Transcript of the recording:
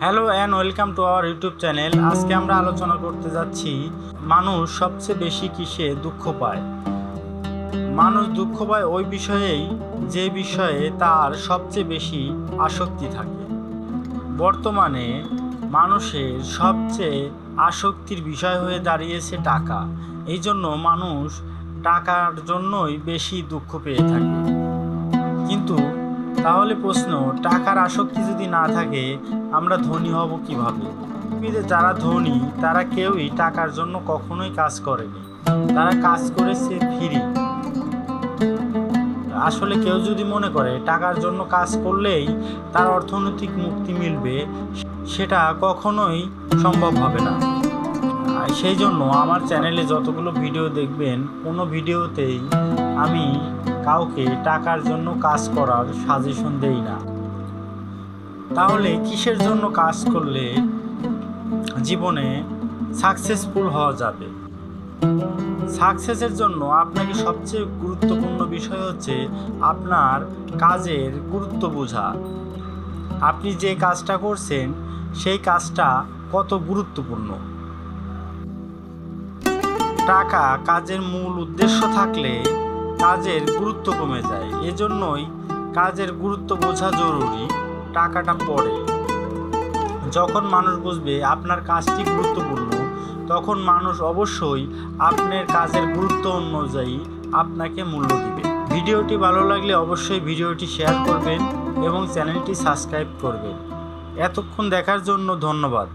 Hello and welcome to our YouTube channel. আজকে আমরা আলোচনা করতে যাচ্ছি মানুষ সবচেয়ে বেশি কিসে দুঃখ পায়। মানুষ দুঃখ পায় ওই বিষয়েই যে বিষয়ে তার সবচেয়ে বেশি আসক্তি থাকে। বর্তমানে মানুষের সবচেয়ে আসক্তির বিষয় হয়ে দাঁড়িয়েছে টাকা। এই জন্য মানুষ টাকার জন্যই বেশি দুঃখ পেয়ে থাকে। কিন্তু তাহলে প্রশ্ন, টাকার আসক্তি যদি না থাকে আমরা ধনী হব কিভাবে? পৃথিবীতে যারা ধনী তারা কেউই টাকার জন্য কখনোই কাজ করেনি, তারা কাজ করেছে ফ্রি। আসলে কেউ যদি মনে করে টাকার জন্য কাজ করলেই তার অর্থনৈতিক মুক্তি মিলবে, সেটা কখনোই সম্ভব হবে না। সেই জন্য আমার চ্যানেলে যতগুলো ভিডিও দেখবেন, কোনো ভিডিওতেই আমি কাউকে টাকার জন্য কাজ করার সাজেশন দেই না। তাহলে কিসের জন্য কাজ করলে জীবনে সাকসেসফুল হওয়া যাবে? সাকসেসের জন্য আপনাকে সবচেয়ে গুরুত্বপূর্ণ বিষয় হচ্ছে আপনার কাজের গুরুত্ব বোঝা। আপনি যে কাজটা করছেন সেই কাজটা কত গুরুত্বপূর্ণ। টাকা কাজের মূল উদ্দেশ্য থাকলে কাজের গুরুত্ব কমে যায়। এজন্যই কাজের গুরুত্ব বোঝা জরুরি, টাকাটা পড়ে। যখন মানুষ বুঝবে আপনার কাজটি গুরুত্বপূর্ণ, তখন মানুষ অবশ্যই আপনার কাজের গুরুত্ব অনুযায়ী আপনাকে মূল্য দিবে। ভিডিওটি ভালো লাগলে অবশ্যই ভিডিওটি শেয়ার করবেন এবং চ্যানেলটি সাবস্ক্রাইব করবেন। এতক্ষণ দেখার জন্য ধন্যবাদ।